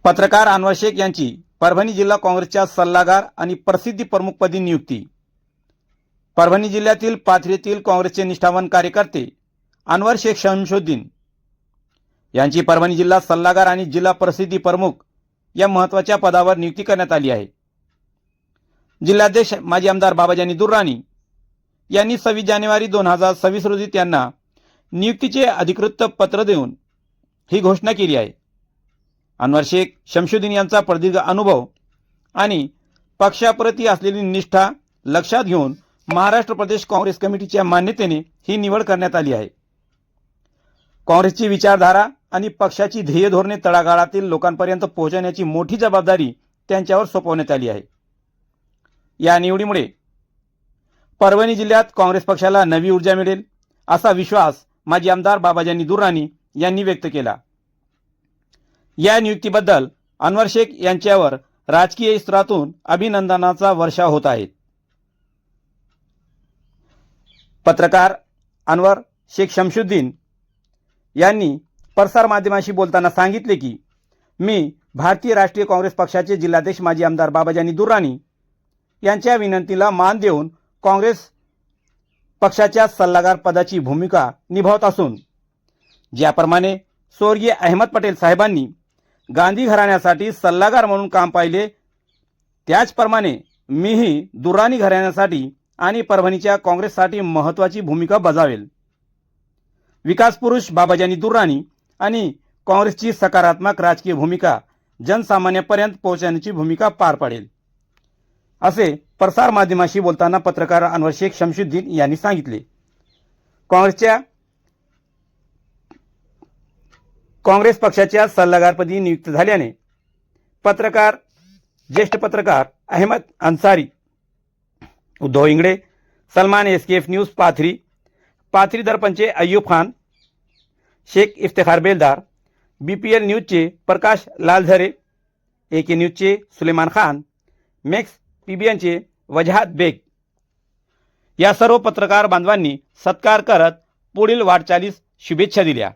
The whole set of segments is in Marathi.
पत्रकार अनवर शेख यांची परभणी जिल्हा काँग्रेसच्या सल्लागार आणि प्रसिद्धी प्रमुखपदी नियुक्ती। परभणी जिल्ह्यातील पाथरी येथील काँग्रेसचे निष्ठावान कार्यकर्ते अनवर शेख शमशुद्दीन यांची परभणी जिल्हा सल्लागार आणि जिल्हा प्रसिद्धी प्रमुख या महत्त्वाच्या पदावर नियुक्ती करण्यात आली आहे। जिल्हाध्यक्ष माजी आमदार बाबाजानी दुर्राणी यांनी 26 जानेवारी 2026 रोजी त्यांना नियुक्तीचे अधिकृत पत्र देऊन ही घोषणा केली आहे। अनवर शेख शमशुद्दीन यांचा प्रदीर्घ अनुभव आणि पक्षाप्रती असलेली निष्ठा लक्षात घेऊन महाराष्ट्र प्रदेश काँग्रेस कमिटीच्या मान्यतेने ही निवड करण्यात आली आहे। काँग्रेसची विचारधारा आणि पक्षाची ध्येय धोरणे तळागाळातील लोकांपर्यंत पोहोचवण्याची मोठी जबाबदारी त्यांच्यावर सोपवण्यात आली आहे। या निवडीमुळे परभणी जिल्ह्यात काँग्रेस पक्षाला नवी ऊर्जा मिळेल असा विश्वास माजी आमदार बाबाजानी दुर्राणी यांनी व्यक्त केला। या नियुक्तीबद्दल अनवर शेख यांच्यावर राजकीय स्तरातून अभिनंदनाचा वर्षाव होत आहे। पत्रकार अनवर शेख शमशुद्दीन यांनी प्रसार माध्यमांशी बोलताना सांगितले की मी भारतीय राष्ट्रीय काँग्रेस पक्षाचे जिल्हाध्यक्ष माजी आमदार बाबाजानी दुर्राणी यांच्या विनंतीला मान देऊन काँग्रेस पक्षाच्या सल्लागार पदाची भूमिका निभावत असून ज्याप्रमाणे स्वर्गीय अहमद पटेल साहेबांनी गांधी घराण्यासाठी सल्लागार म्हणून काम पाहिले त्याचप्रमाणे मीही दुर्राणी घराण्यासाठी आणि परभणीच्या काँग्रेससाठी महत्त्वाची भूमिका बजावेल। विकास पुरुष बाबाजानी दुर्राणी आणि काँग्रेसची सकारात्मक राजकीय भूमिका जनसामान्यांपर्यंत पोहोचण्याची भूमिका पार पाडेल असे प्रसार माध्यमांशी बोलताना पत्रकार अनवर शेख शमशुद्दीन यांनी सांगितले। काँग्रेस पक्षाच्या सल्लागारपदी नियुक्त झाल्याने ज्येष्ठ पत्रकार अहमद अन्सारी, उद्धव इंगळे, सलमान एसकेएफ न्यूज पाथरी दर्पणचे अय्यूब खान, शेख इफ्तिखार बेलदार, बीपीएल न्यूजचे प्रकाश लालझरे, एके न्यूजचे सुलेमान खान, मेक्स पीबीएनचे वजाहत बेग या सर्व पत्रकार बांधवांनी सत्कार करत पुढील वाटचालीस शुभेच्छा दिल्या।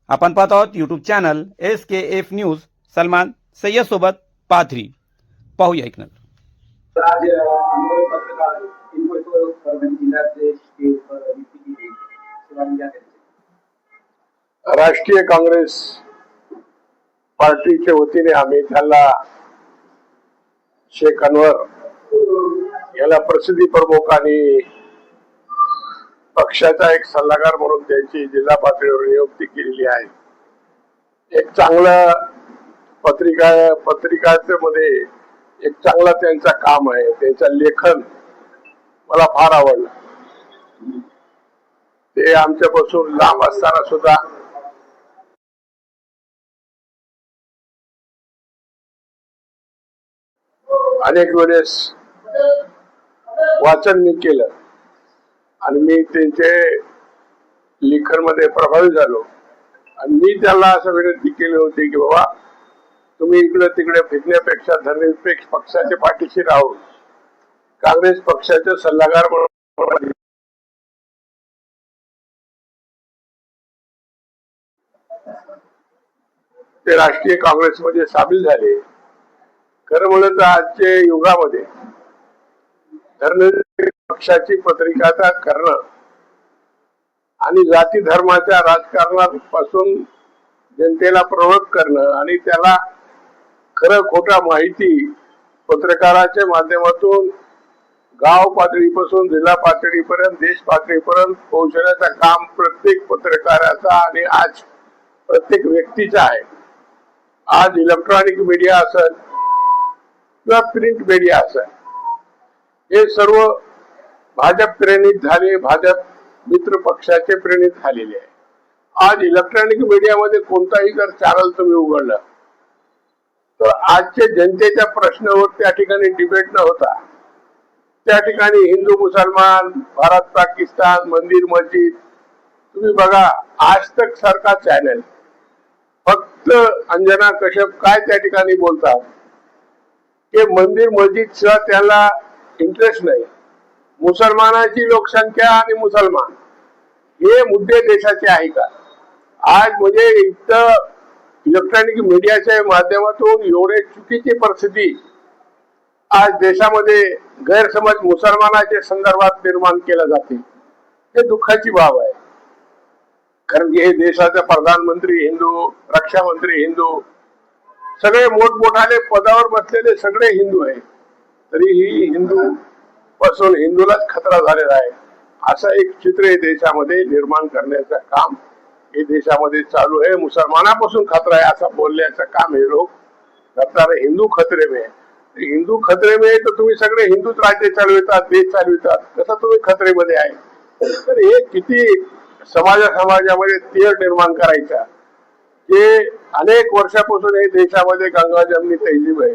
आपण पाहत आहोत YouTube channel SKF news Salman Sayyed सोबत पाथरी। पाहूया ऐकणार। राष्ट्रीय काँग्रेस पार्टीच्या वतीने आम्ही त्याला शेख अनवर याला प्रसिद्धी प्रमुख आणि पक्षाचा एक सल्लागार म्हणून त्यांची जिल्हा पातळीवर नियुक्ती केलेली आहे। एक चांगला पत्रिकाच्या मध्ये एक चांगला त्यांचा काम आहे, त्यांचं लेखन मला फार आवडलं। ते आमच्यापासून लांब असताना सुद्धा अनेक वेळेस वाचन मी केलं आणि मी त्यांचे लेखन मध्ये प्रभावित झालो आणि मी त्याला असं विनंती केली होती की बाबा तुम्ही इकडे तिकडे फिरण्यापेक्षा धर्मनिरपेक्ष पक्षाच्या पाठीशी राहून काँग्रेस पक्षाचे सल्लागार म्हणून ते राष्ट्रीय काँग्रेसमध्ये सामील झाले। खरं म्हणलं तर आजच्या युगामध्ये धर्मनिरपेक्ष पक्षाची पत्रिकाता करणं आणि जाती धर्माच्या राजकारणापासून जनतेला प्रवृत्त करणं आणि त्याला खरं खोटा माहिती पत्रकाराच्या माध्यमातून गाव पातळीपासून जिल्हा पातळीपर्यंत देश पातळीपर्यंत पोहोचण्याचं काम प्रत्येक पत्रकाराचा आणि आज प्रत्येक व्यक्तीचा आहे। आज इलेक्ट्रॉनिक मीडिया असेल किंवा प्रिंट मीडिया असेल हे सर्व भाजप प्रेरित झाले, भाजप मित्र पक्षाचे प्रेरित झालेले आहे। आज इलेक्ट्रॉनिक मीडियामध्ये कोणताही जर चॅनल तुम्ही उघडलं तर आजच्या जनतेच्या प्रश्नावर त्या ठिकाणी डिबेट न होता त्या ठिकाणी हिंदू मुसलमान, भारत पाकिस्तान, मंदिर मस्जिद, तुम्ही बघा आज तक सारखा चॅनल फक्त अंजना कश्यप काय त्या ठिकाणी बोलतात की मंदिर मस्जिद शिवाय त्याला इंटरेस्ट नाही, मुसलमानाची लोकसंख्या आणि मुसलमान हे मुद्दे देशाचे आहे का? आज म्हणजे इतकं इलेक्ट्रॉनिक मीडियाच्या माध्यमातून एवढे चुकीची परिस्थिती आज देशामध्ये गैरसमज मुसलमानाच्या संदर्भात निर्माण केला जाते, हे दुःखाची बाब आहे. कारण की हे देशाचे प्रधानमंत्री हिंदू, रक्षा मंत्री हिंदू, सगळे मोठमोठाले पदावर बसलेले सगळे हिंदू आहे, तरीही हिंदू पासून हिंदूलाच खतरा झालेला आहे असं एक चित्र हे देशामध्ये निर्माण करण्याचं काम हे देशामध्ये चालू आहे. मुसलमानापासून खतरा आहे असं बोलण्याचं काम हे लोक करतात. हिंदू खतरे में, हिंदू खतरे में तर तुम्ही सगळे हिंदूच राज्य चालवितात, देश चालवितात, कसं तुम्ही खतरेमध्ये आहे. तर हे किती समाजामध्ये तेढ निर्माण करायचा, जे अनेक वर्षापासून हे देशामध्ये गंगा जमनी तहजीब आहे,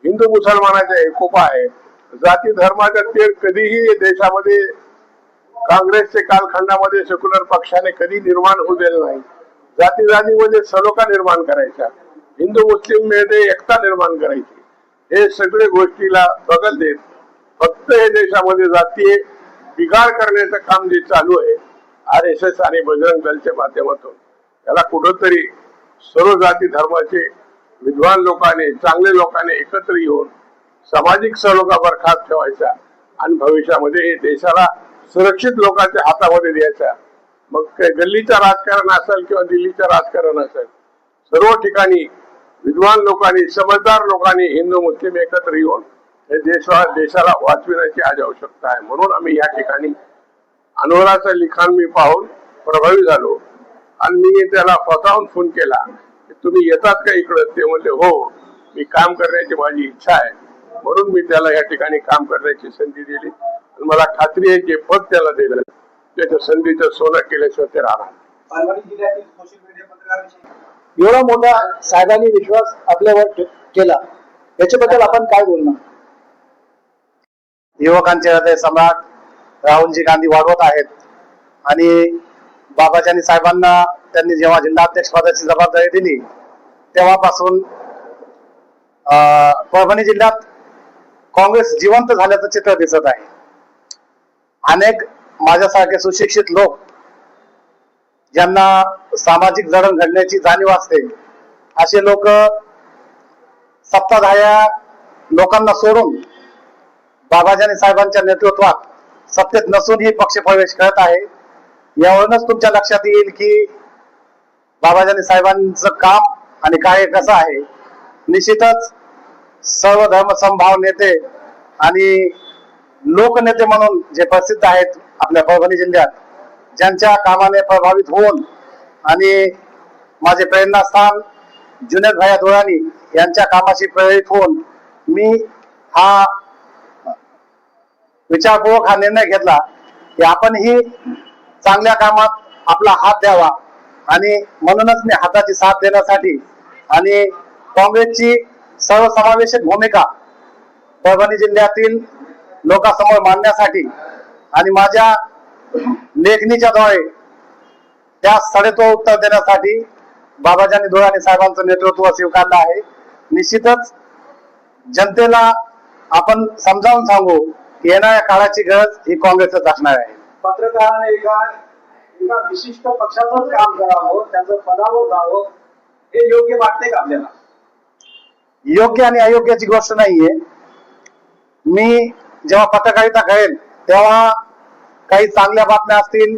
हिंदू मुसलमानाचा एकोपा आहे, जाती धर्माचा तेढ कधीही देशामध्ये काँग्रेसच्या कालखंडामध्ये सेक्युलर पक्षाने कधी निर्माण होऊ दिलं नाही. जातीमध्ये सलोखा निर्माण करायचा, हिंदू मुस्लिम मध्ये एकता निर्माण करायची, हे सगळे गोष्टीला बगल देत फक्त हे देशामध्ये जातीय बिघाड करण्याचं काम जे चालू आहे RSS आणि बजरंग दलच्या माध्यमातून, त्याला कुठंतरी सर्व जाती धर्माचे विद्वान लोकांनी, चांगले लोकांनी एकत्र येऊन सामाजिक सलोखा बरखास्त ठेवायचा आणि भविष्यामध्ये हे देशाला सुरक्षित लोकांच्या हातामध्ये द्यायचा. मग गल्लीचं राजकारण असेल किंवा दिल्लीचं राजकारण असेल, सर्व ठिकाणी विद्वान लोकांनी, समजदार लोकांनी, हिंदू मुस्लिम एकत्र येऊन हे देशाला वाचविण्याची आज आवश्यकता आहे. म्हणून आम्ही या ठिकाणी अनवराचं लिखाण मी पाहून प्रभावित झालो आणि मी त्याला स्वतःहून फोन केला की तुम्ही येतात का इकडं. ते म्हणले हो, मी काम करण्याची माझी इच्छा आहे, म्हणून मी त्याला या ठिकाणी काम करण्याची संधी दिली. मला खात्री आहे की पद त्याला दिलं त्याच्या संधीचं सोनं केल्याशिवाय ते राहणार. एवढा मोठा साहेबांनी विश्वास आपल्यावर केला, याच्याबद्दल आपण काय बोलणार? युवकांचे हृदय सम्राट राहुलजी गांधी वाढवत आहेत आणि बाबाजानी साहेबांना त्यांनी जेव्हा जिल्हाध्यक्ष पदाची जबाबदारी दिली तेव्हापासून परभणी जिल्ह्यात काँग्रेस जिवंत झाल्याचं चित्र दिसत आहे. अनेक माझ्यासारखे सुशिक्षित लोक ज्यांना सामाजिक जडणघडण्याची जाणीव असते असे लोक सत्ताधाऱ्या लोकांना सोडून बाबाजानी साहेबांच्या नेतृत्वात सत्तेत नसूनही पक्ष प्रवेश करत आहे. यावरूनच तुमच्या लक्षात येईल की बाबाजानी साहेबांचं काम आणि कार्य कसं आहे. निश्चितच सर्व धर्म समभाव नेते आणि लोकनेते म्हणून जे प्रसिद्ध आहेत आपल्या परभणी जिल्ह्यात, ज्यांच्या कामाने प्रभावित होऊन आणि माझे प्रेरणास्थान जुनेद भैया दुरानी यांच्या कामाशी प्रेरित होऊन मी हा विचारपूर्वक हा निर्णय घेतला की आपणही चांगल्या कामात आपला हात द्यावा. आणि म्हणूनच मी हाताची साथ देण्यासाठी आणि काँग्रेसची सर्वसमावेशक भूमिका परभणी जिल्ह्यातील लोकांसमोर मांडण्यासाठी आणि माझ्या लेखणीच्या द्वारे त्या सडेतोड उत्तर देण्यासाठी बाबाजानी दुरानी साहेबांचं नेतृत्व स्वीकारलं आहे. निश्चितच जनतेला आपण समजावून सांगू की येणाऱ्या काळाची गरज ही काँग्रेसच असणार आहे. पत्रकाराने एका विशिष्ट पक्षाचंच काम करावं, त्याचं पदावर जावं, हे योग्य वाटते का आपल्याला? योग्य आणि अयोग्याची गोष्ट नाहीये. मी जेव्हा पत्रकारिता करेल तेव्हा काही चांगल्या बातम्या असतील,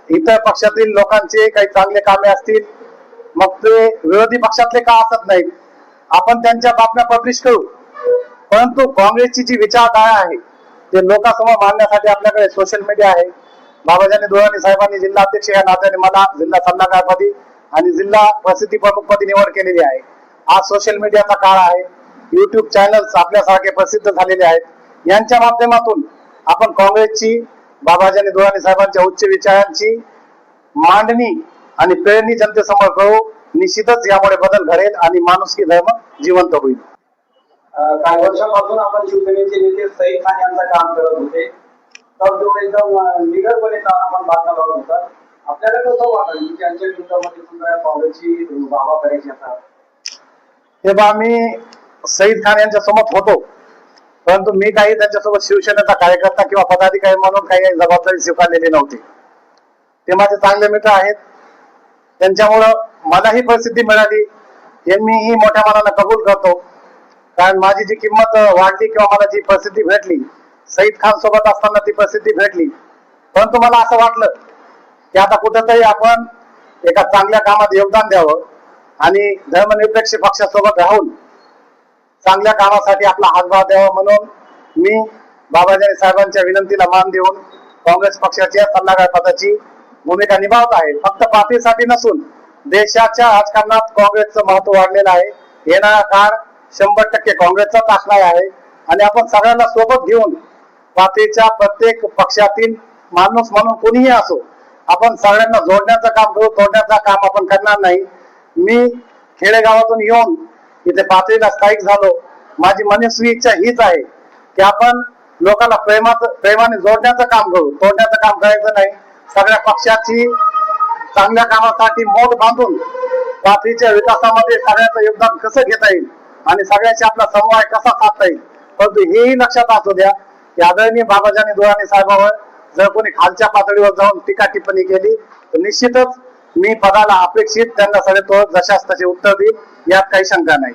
इतर पक्षातील लोकांचे काही चांगले कामे असतील, मग ते विरोधी पक्षातले का असत नाहीत, आपण त्यांच्या बातम्या पब्लिश करू. परंतु काँग्रेसची जी विचारधारा आहे ते लोकांसमोर मांडण्यासाठी आपल्याकडे सोशल मीडिया आहे. बाबाजानी दुरानी साहेबांनी जिल्हाध्यक्ष या नात्याने मला जिल्हा सल्लागारपदी आणि जिल्हा प्रसिद्धी प्रमुखपदी निवड केलेली आहे. आज सोशल मीडियाचा काळ आहे. युट्यूब चॅनल्स आपल्यासारखे प्रसिद्ध झालेले आहेत. यांच्या माध्यमातून आपण काँग्रेसची, बाबाजानी दुरानी साहेबांच्या उच्च विचारांची मांडणी आणि प्रेरणी जनतेसमोर करू. निश्चितच यामुळे बदल घडेल आणि माणुसकी धर्म जिवंत होईल. काही वर्षापासून आपण शिवसेनेचे नेते सईद खान यांचं काम करत होते, तर जो एकदम निडरपणे आपण बातम्या लावत होता. आपल्याला कसं वाटलं की त्यांच्या विरोधामध्ये सुद्धा काँग्रेसची वाहवा करायची आता? हे बा, मी सईद खान यांच्या सोबत होतो, परंतु मी काही त्यांच्यासोबत शिवसेनेचा कार्यकर्ता किंवा पदाधिकारी म्हणून काही जबाबदारी स्वीकारलेली नव्हती. ते माझे चांगले मित्र आहेत. त्यांच्यामुळं मलाही प्रसिद्धी मिळाली हे मीही मोठ्या मनानं कबूल करतो. कारण माझी जी किंमत वाढली किंवा मला जी प्रसिद्धी भेटली, सईद खान सोबत असताना ती प्रसिद्धी भेटली, परंतु मला असं वाटलं की आता कुठेतरी आपण एका चांगल्या कामात योगदान द्यावं आणि धर्मनिरपेक्ष पक्षासोबत राहून चांगल्या कामासाठी आपला हातभार द्यावा. म्हणून मी बाबाजानी साहेबांच्या विनंतीला मान देऊन काँग्रेस पक्षाच्या सल्लागार पदाची भूमिका निभावत आहे. फक्त पार्टीसाठी नसून देशाच्या राजकारणात काँग्रेसचं महत्व वाढलेलं आहे. येणारा काळ 100% काँग्रेसचाच असणार आहे आणि आपण सगळ्यांना सोबत घेऊन पार्टीच्या प्रत्येक पक्षातील माणूस म्हणून कोणीही असो, आपण सगळ्यांना जोडण्याचं काम करू, तोडण्याचं काम आपण करणार नाही. मी खेडेगावातून येऊन इथे पातळीला स्थायिक झालो. माझी मनस्वी इच्छा हीच आहे की आपण लोकांना प्रेमाने जोडण्याचं काम करू, तोडण्याचं काम करायचं नाही. सगळ्या पक्षाची चांगल्या कामासाठी मोठ बांधून पातळीच्या विकासामध्ये सगळ्याचं योगदान कसं घेता येईल आणि सगळ्याशी आपला समन्वय कसा साधता येईल. परंतु हेही लक्षात असू द्या की आदरणीय बाबाजानी दुराणी साहेबांवर जर कोणी खालच्या पातळीवर जाऊन टीका टिप्पणी केली तर निश्चितच मी पदाला अपेक्षित त्यांना सगळे तो जशास तसे उत्तर देईल, यात काही शंका नाही.